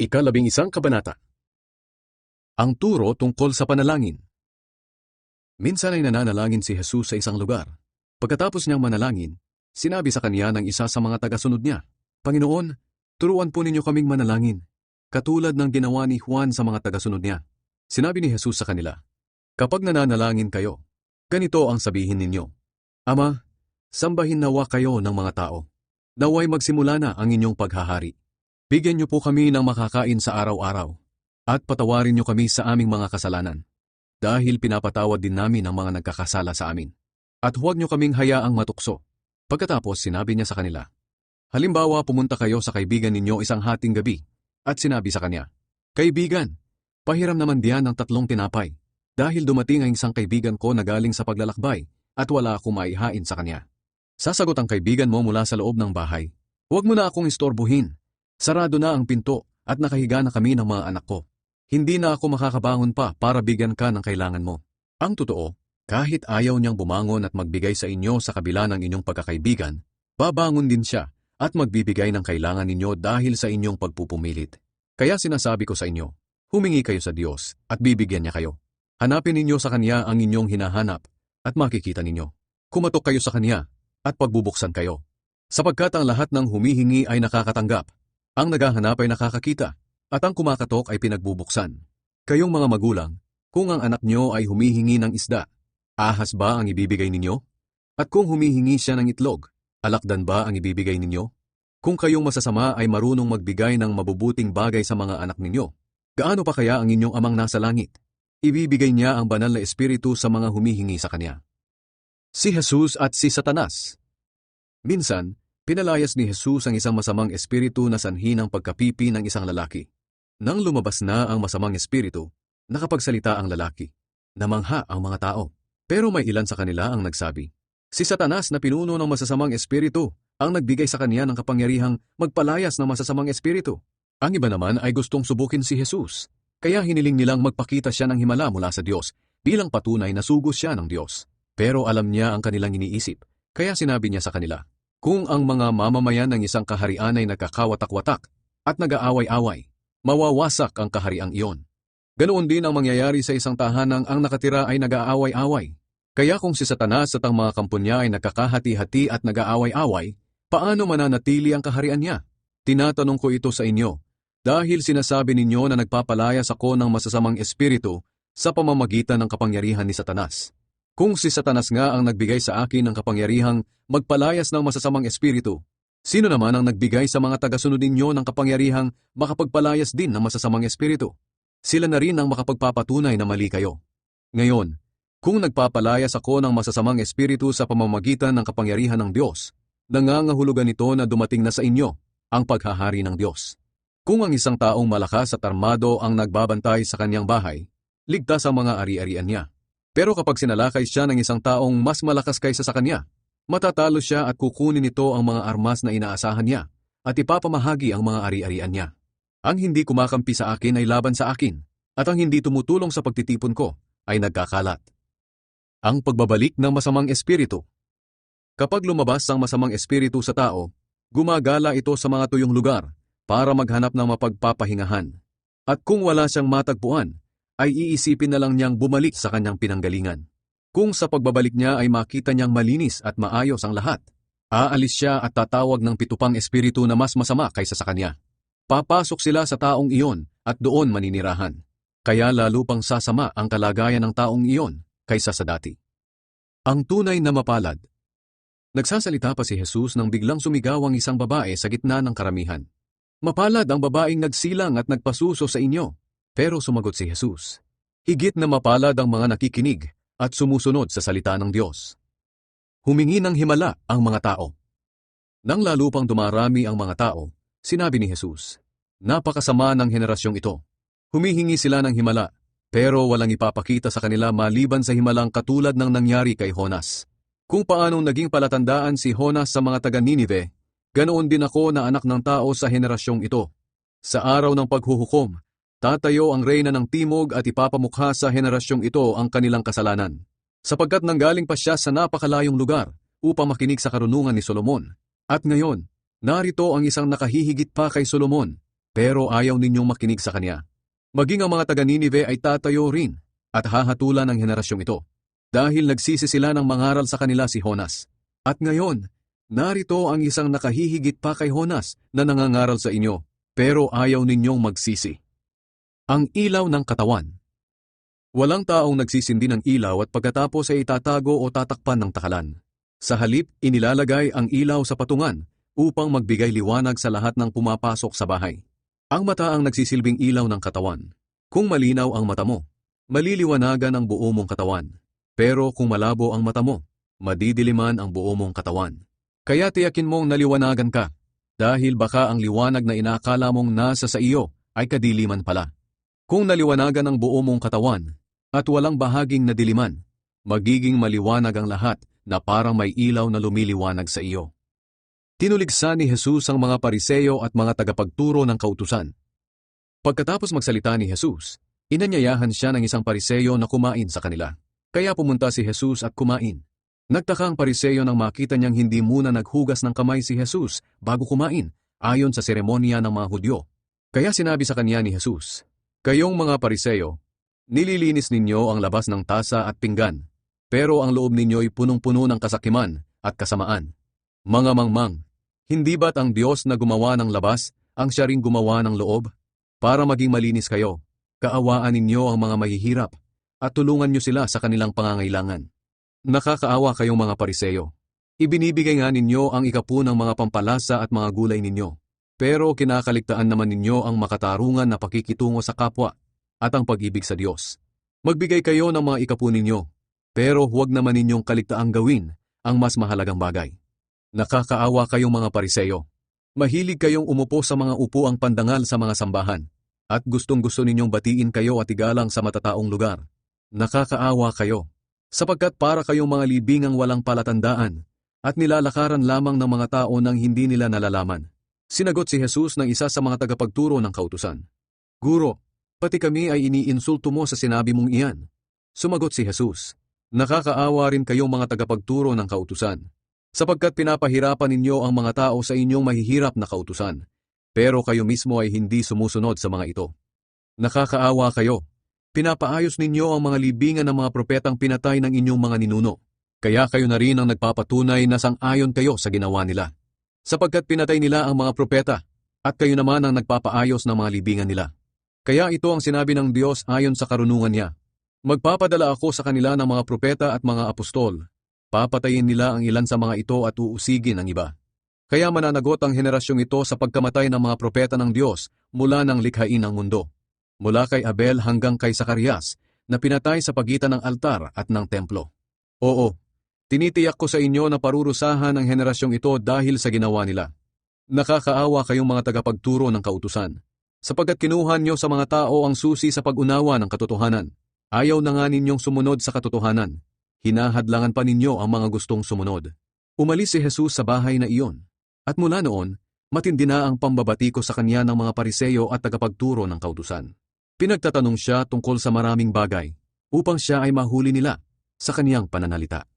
Ika-11 kabanata. Ang turo tungkol sa panalangin. Minsan ay nananalangin si Jesus sa isang lugar. Pagkatapos niyang manalangin, sinabi sa kanya ng isa sa mga tagasunod niya, "Panginoon, turuan po ninyo kaming manalangin, katulad ng ginawa ni Juan sa mga tagasunod niya." Sinabi ni Jesus sa kanila, "Kapag nananalangin kayo, ganito ang sabihin ninyo, Ama, sambahin nawa kayo ng mga tao. Naway magsimula na ang inyong paghahari. Bigyan niyo po kami ng makakain sa araw-araw, at patawarin niyo kami sa aming mga kasalanan, dahil pinapatawad din namin ang mga nagkakasala sa amin. At huwag niyo kaming hayaang matukso." Pagkatapos sinabi niya sa kanila, "Halimbawa pumunta kayo sa kaibigan ninyo isang hating gabi, at sinabi sa kanya, Kaibigan, pahiram naman diyan ng 3 tinapay, dahil dumating ang isang kaibigan ko na galing sa paglalakbay, at wala akong maihain sa kanya." Sasagot ang kaibigan mo mula sa loob ng bahay, "Huwag mo na akong istorbohin. Sarado na ang pinto at nakahiga na kami ng mga anak ko. Hindi na ako makakabangon pa para bigyan ka ng kailangan mo." Ang totoo, kahit ayaw niyang bumangon at magbigay sa inyo sa kabila ng inyong pagkakaibigan, babangon din siya at magbibigay ng kailangan ninyo dahil sa inyong pagpupumilit. Kaya sinasabi ko sa inyo, humingi kayo sa Diyos at bibigyan niya kayo. Hanapin ninyo sa Kanya ang inyong hinahanap at makikita ninyo. Kumatok kayo sa Kanya at pagbubuksan kayo. Sapagkat ang lahat ng humihingi ay nakakatanggap, ang naghahanap ay nakakakita, at ang kumakatok ay pinagbubuksan. Kayong mga magulang, kung ang anak nyo ay humihingi ng isda, ahas ba ang ibibigay ninyo? At kung humihingi siya ng itlog, alakdan ba ang ibibigay ninyo? Kung kayong masasama ay marunong magbigay ng mabubuting bagay sa mga anak ninyo, gaano pa kaya ang inyong amang nasa langit? Ibibigay niya ang banal na espiritu sa mga humihingi sa kanya. Si Jesus at si Satanas. Minsan, pinalayas ni Jesus ang isang masamang espiritu na sanhi ng pagkapipi ng isang lalaki. Nang lumabas na ang masamang espiritu, nakapagsalita ang lalaki. Namangha ang mga tao. Pero may ilan sa kanila ang nagsabi, "Si Satanas na pinuno ng masasamang espiritu ang nagbigay sa kanya ng kapangyarihang magpalayas ng masasamang espiritu." Ang iba naman ay gustong subukin si Jesus, kaya hiniling nilang magpakita siya ng himala mula sa Diyos bilang patunay na sugos siya ng Diyos. Pero alam niya ang kanilang iniisip, kaya sinabi niya sa kanila, "Kung ang mga mamamayan ng isang kaharian ay nagkakawatak-watak at nag-aaway-away, mawawasak ang kahariang iyon. Ganoon din ang mangyayari sa isang tahanang ang nakatira ay nag-aaway-away. Kaya kung si Satanas at ang mga kampo niya ay nagkakahati-hati at nag-aaway-away, paano mananatili ang kaharian niya? Tinatanong ko ito sa inyo, dahil sinasabi ninyo na nagpapalayas ako ng masasamang espiritu sa pamamagitan ng kapangyarihan ni Satanas. Kung si Satanas nga ang nagbigay sa akin ng kapangyarihang magpalayas ng masasamang espiritu, sino naman ang nagbigay sa mga tagasunod ninyo ng kapangyarihang makapagpalayas din ng masasamang espiritu? Sila na rin ang makapagpapatunay na mali kayo. Ngayon, kung nagpapalayas ako ng masasamang espiritu sa pamamagitan ng kapangyarihan ng Diyos, nangangahulugan nito na dumating na sa inyo ang paghahari ng Diyos. Kung ang isang taong malakas at armado ang nagbabantay sa kanyang bahay, ligtas ang mga ari-arian niya. Pero kapag sinalakay siya ng isang taong mas malakas kaysa sa kanya, matatalo siya at kukunin nito ang mga armas na inaasahan niya at ipapamahagi ang mga ari-arian niya. Ang hindi kumakampi sa akin ay laban sa akin, at ang hindi tumutulong sa pagtitipon ko ay nagkakalat. Ang pagbabalik ng masamang espiritu. Kapag lumabas ang masamang espiritu sa tao, gumagala ito sa mga tuyong lugar para maghanap ng mapagpapahingahan. At kung wala siyang matagpuan, ay iisipin na lang niyang bumalik sa kanyang pinanggalingan. Kung sa pagbabalik niya ay makita niyang malinis at maayos ang lahat, aalis siya at tatawag ng 7 pang espiritu na mas masama kaysa sa kanya. Papasok sila sa taong iyon at doon maninirahan. Kaya lalo pang sasama ang kalagayan ng taong iyon kaysa sa dati. Ang tunay na mapalad. Nagsasalita pa si Jesus nang biglang sumigaw ang isang babae sa gitna ng karamihan. "Mapalad ang babaeng nagsilang at nagpasuso sa inyo." Pero sumagot si Jesus, "Higit na mapalad ang mga nakikinig at sumusunod sa salita ng Diyos." Humingi ng himala ang mga tao. Nang lalo pang dumarami ang mga tao, sinabi ni Jesus, "Napakasama ng henerasyong ito. Humihingi sila ng himala, pero walang ipapakita sa kanila maliban sa himalang katulad ng nangyari kay Jonas. Kung paanong naging palatandaan si Jonas sa mga taga-Ninive, ganoon din ako na anak ng tao sa henerasyong ito. Sa araw ng paghuhukom, tatayo ang reyna ng timog at ipapamukha sa henerasyong ito ang kanilang kasalanan. Sapagkat nanggaling pa siya sa napakalayong lugar upang makinig sa karunungan ni Solomon. At ngayon, narito ang isang nakahihigit pa kay Solomon, pero ayaw ninyong makinig sa kanya. Maging ang mga taga-Ninive ay tatayo rin at hahatulan ang henerasyong ito. Dahil nagsisi sila ng mangaral sa kanila si Jonas. At ngayon, narito ang isang nakahihigit pa kay Jonas na nangangaral sa inyo, pero ayaw ninyong magsisi. Ang ilaw ng katawan. Walang taong nagsisindi ng ilaw at pagkatapos ay itatago o tatakpan ng takalan. Sa halip, inilalagay ang ilaw sa patungan upang magbigay liwanag sa lahat ng pumapasok sa bahay. Ang mata ang nagsisilbing ilaw ng katawan. Kung malinaw ang mata mo, maliliwanagan ang buo mong katawan. Pero kung malabo ang mata mo, madidiliman ang buo mong katawan. Kaya tiyakin mong naliwanagan ka, dahil baka ang liwanag na inaakala mong nasa sa iyo ay kadiliman pala. Kung naliwanagan ang buo mong katawan, at walang bahaging nadiliman, magiging maliwanag ang lahat na parang may ilaw na lumiliwanag sa iyo. Tinuligsa ni Jesus ang mga Pariseo at mga tagapagturo ng kautusan. Pagkatapos magsalita ni Jesus, inanyayahan siya ng isang Pariseo na kumain sa kanila. Kaya pumunta si Jesus at kumain. Nagtaka ang Pariseo nang makita niyang hindi muna naghugas ng kamay si Jesus bago kumain, ayon sa seremonya ng mga Hudyo. Kaya sinabi sa kanya ni Jesus, "Kayong mga Pariseo, nililinis ninyo ang labas ng tasa at pinggan, pero ang loob ninyo'y punong-puno ng kasakiman at kasamaan. Mga mangmang, hindi ba't ang Diyos na gumawa ng labas ang siya ring gumawa ng loob? Para maging malinis kayo, kaawaan ninyo ang mga mahihirap, at tulungan niyo sila sa kanilang pangangailangan. Nakakaawa kayong mga Pariseo. Ibinibigay nga ninyo ang 10 ng mga pampalasa at mga gulay ninyo, pero kinakaligtaan naman ninyo ang makatarungan na pakikitungo sa kapwa at ang pag-ibig sa Diyos. Magbigay kayo ng mga 10 ninyo, pero huwag naman ninyong kaligtaang gawin ang mas mahalagang bagay. Nakakaawa kayong mga Pariseo. Mahilig kayong umupo sa mga upuang pandangal sa mga sambahan, at gustong-gusto ninyong batiin kayo at igalang sa matataong lugar. Nakakaawa kayo, sapagkat para kayong mga libingang walang palatandaan at nilalakaran lamang ng mga tao nang hindi nila nalalaman. Sinagot si Jesus ng isa sa mga tagapagturo ng kautusan, "Guro, pati kami ay iniinsulto mo sa sinabi mong iyan." Sumagot si Jesus, "Nakakaawa rin kayong mga tagapagturo ng kautusan, sapagkat pinapahirapan ninyo ang mga tao sa inyong mahihirap na kautusan, pero kayo mismo ay hindi sumusunod sa mga ito. Nakakaawa kayo. Pinapaayos ninyo ang mga libingan ng mga propetang pinatay ng inyong mga ninuno. Kaya kayo na rin ang nagpapatunay na sang-ayon kayo sa ginawa nila. Sapagkat pinatay nila ang mga propeta, at kayo naman ang nagpapaayos ng mga libingan nila. Kaya ito ang sinabi ng Diyos ayon sa karunungan niya. Magpapadala ako sa kanila ng mga propeta at mga apostol. Papatayin nila ang ilan sa mga ito at uusigin ang iba. Kaya mananagot ang henerasyong ito sa pagkamatay ng mga propeta ng Diyos mula nang likhain ang mundo. Mula kay Abel hanggang kay Zacarias, na pinatay sa pagitan ng altar at ng templo. Oo, tinitiyak ko sa inyo na parurusahan ang henerasyong ito dahil sa ginawa nila. Nakakaawa kayong mga tagapagturo ng kautusan, sapagkat kinuha niyo sa mga tao ang susi sa pag-unawa ng katotohanan. Ayaw na nga ninyong sumunod sa katotohanan. Hinahadlangan pa ninyo ang mga gustong sumunod." Umalis si Jesus sa bahay na iyon, at mula noon, matindi na ang pambabatiko sa kanya ng mga Pariseo at tagapagturo ng kautusan. Pinagtatanong siya tungkol sa maraming bagay, upang siya ay mahuli nila sa kaniyang pananalita.